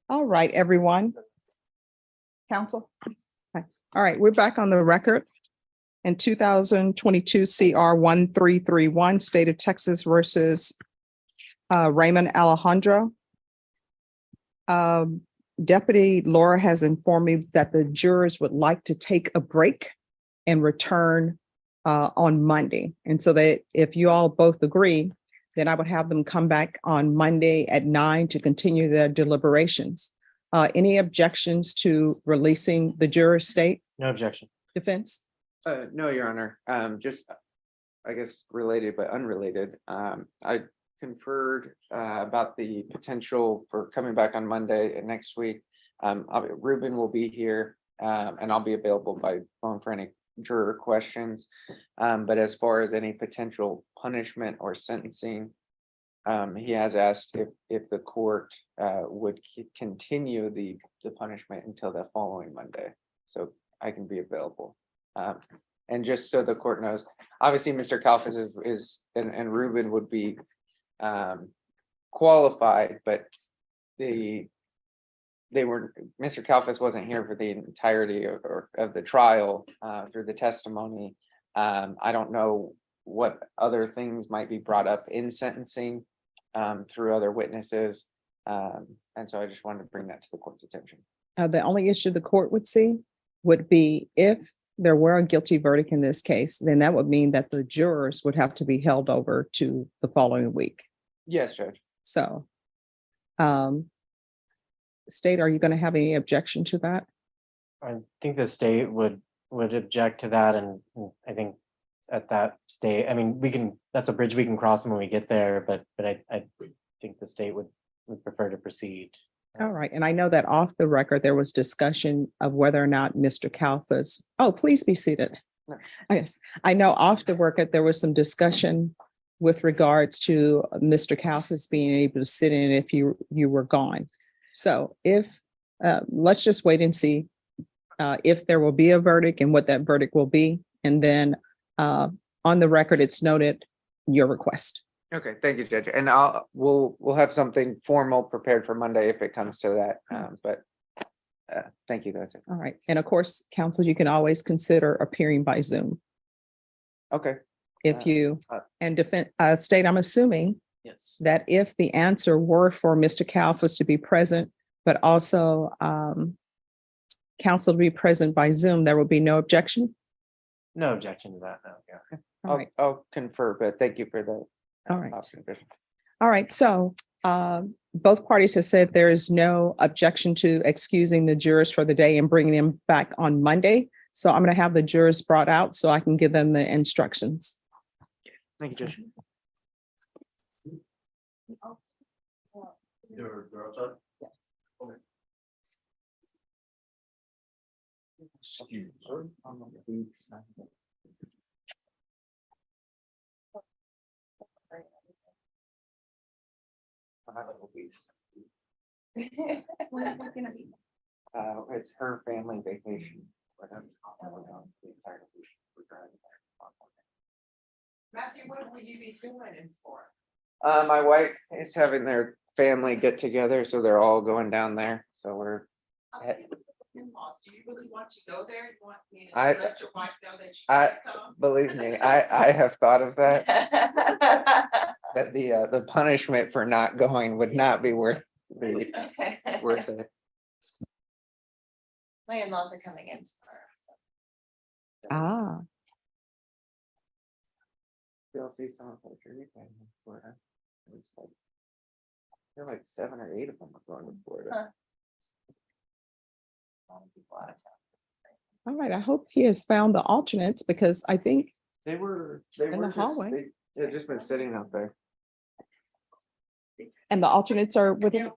All right, everyone. Council. Okay. All right, we're back on the record. In 2022 CR 1331, State of Texas versus Raymond Alejandro. Deputy Laura has informed me that the jurors would like to take a break and return on Monday. And so that if you all both agree, then I would have them come back on Monday at 9 to continue their deliberations. Any objections to releasing the jurors, State? No objection. Defense? No, Your Honor. Just, I guess, related but unrelated. I conferred about the potential for coming back on Monday and next week. Ruben will be here and I'll be available by phone for any juror questions. But as far as any potential punishment or sentencing, he has asked if the court would continue the punishment until the following Monday. So I can be available. And just so the court knows, obviously, Mr. Kalfas and Ruben would be qualified, but Mr. Kalfas wasn't here for the entirety of the trial through the testimony. I don't know what other things might be brought up in sentencing through other witnesses. And so I just wanted to bring that to the court's attention. The only issue the court would see would be if there were a guilty verdict in this case, then that would mean that the jurors would have to be held over to the following week. Yes, Judge. So, State, are you going to have any objection to that? I think the state would object to that, and I think at that state, I mean, that's a bridge we can cross when we get there, but I think the state would prefer to proceed. All right, and I know that off the record, there was discussion of whether or not Mr. Kalfas, please be seated. Yes, I know off the record, there was some discussion with regards to Mr. Kalfas being able to sit in if you were gone. So if, let's just wait and see if there will be a verdict and what that verdict will be. And then on the record, it's noted your request. Okay, thank you, Judge. And we'll have something formal prepared for Monday if it comes to that. But thank you. That's it. All right. And of course, counsel, you can always consider appearing by Zoom. Okay. If you and defend State, I'm assuming Yes. that if the answer were for Mr. Kalfas to be present, but also counsel to be present by Zoom, there will be no objection. No objection to that. No. Yeah. All right. I'll confer, but thank you for the All right. observation. All right. So both parties have said there is no objection to excusing the jurors for the day and bringing them back on Monday. So I'm going to have the jurors brought out so I can give them the instructions. Thank you, Judge. You're outside? Yes. Okay. Excuse me, sir. It's her family vacation. Matthew, what will you be doing it for? My wife is having their family get together, so they're all going down there. So we're. In-laws, do you really want to go there? You want me to I- let your wife know that you I- can't come? Believe me, I have thought of that. That the punishment for not going would not be worth it. My in-laws are coming in tomorrow. So. Ah, You'll see some of the jury family in Florida. It's like, there are like 7 or 8 of them are going to Florida. Huh. A lot of people out of town. all right. I hope he has found the alternates because I think, They were In the just- hallway. They've just been sitting out there. and the alternates are with him.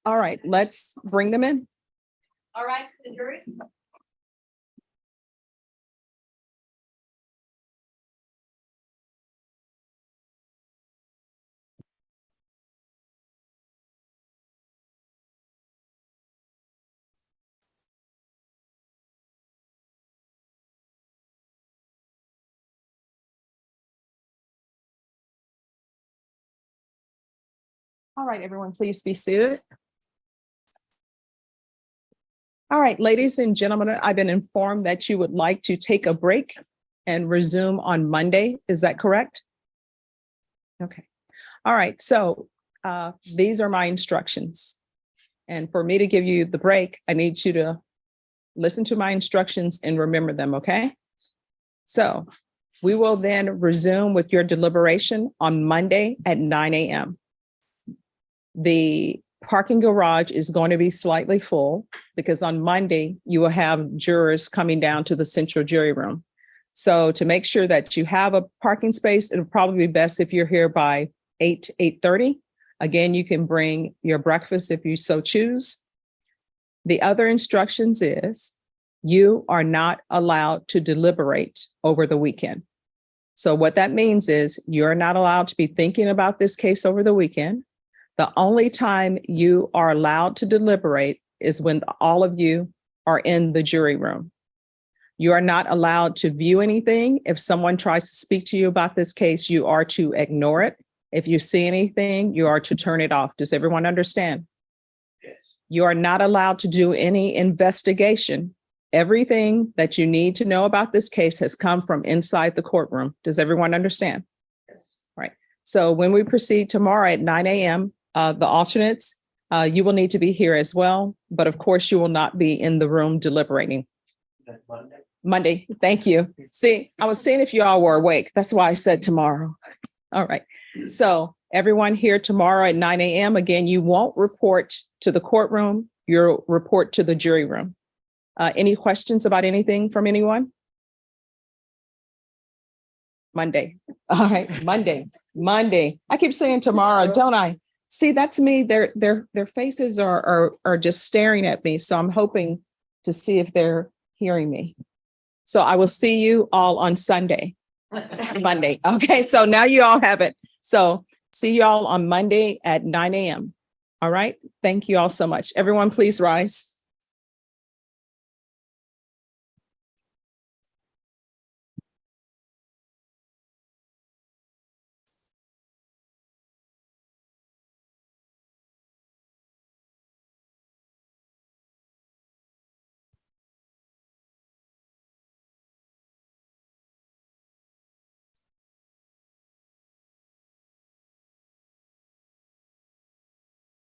All right, let's bring them in. All right, the jury. All right, everyone, please be seated. All right, ladies and gentlemen, I've been informed that you would like to take a break and resume on Monday. Is that correct? Okay. All right, so these are my instructions. And for me to give you the break, I need you to listen to my instructions and remember them, okay? So we will then resume with your deliberation on Monday at 9 a.m. The parking garage is going to be slightly full because on Monday you will have jurors coming down to the central jury room. So to make sure that you have a parking space, it'll probably be best if you're here by 8:30. Again, you can bring your breakfast if you so choose. The other instructions is you are not allowed to deliberate over the weekend. So what that means is you're not allowed to be thinking about this case over the weekend. The only time you are allowed to deliberate is when all of you are in the jury room. You are not allowed to view anything. If someone tries to speak to you about this case, you are to ignore it. If you see anything, you are to turn it off. Does everyone understand? Yes. You are not allowed to do any investigation. Everything that you need to know about this case has come from inside the courtroom. Does everyone understand? Yes. Right. So when we proceed tomorrow at 9 a.m., the alternates, you will need to be here as well. But of course, you will not be in the room deliberating. That Monday. Monday. Thank you. See, I was seeing if you all were awake. That's why I said tomorrow. All right. So everyone here tomorrow at 9 a.m. Again, you won't report to the courtroom. You'll report to the jury room. Any questions about anything from anyone? Monday. All right. Monday. I keep saying tomorrow, don't I? See, that's me. Their faces are just staring at me. So I'm hoping to see if they're hearing me. So I will see you all on Sunday. Monday. Okay, so now you all have it. So see you all on Monday at 9 a.m. All right. Thank you all so much. Everyone, please rise.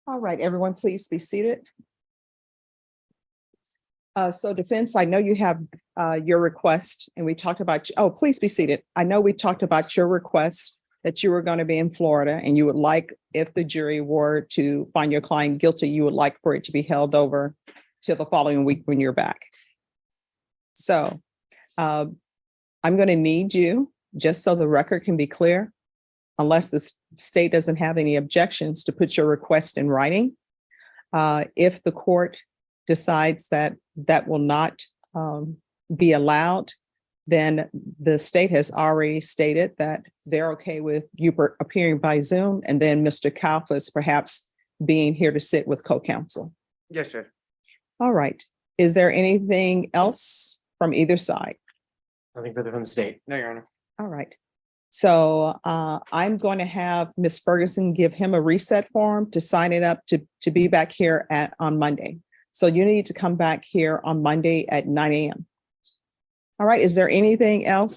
All right, everyone, please be seated. So defense, I know you have your request and we talked about, oh, please be seated. I know we talked about your request that you were going to be in Florida and you would like, if the jury were to find your client guilty, you would like for it to be held over till the following week when you're back. So I'm going to need you, just so the record can be clear, unless the state doesn't have any objections, to put your request in writing. If the court decides that that will not be allowed, then the state has already stated that they're okay with you appearing by Zoom, and then Mr. Kalfas perhaps being here to sit with co-counsel. Yes, sir. All right. Is there anything else from either side? Nothing further from the state. No, Your Honor. All right. So I'm going to have Ms. Ferguson give him a reset form to sign it up to be back here on Monday. So you need to come back here on Monday at 9 a.m. All right. Is there anything else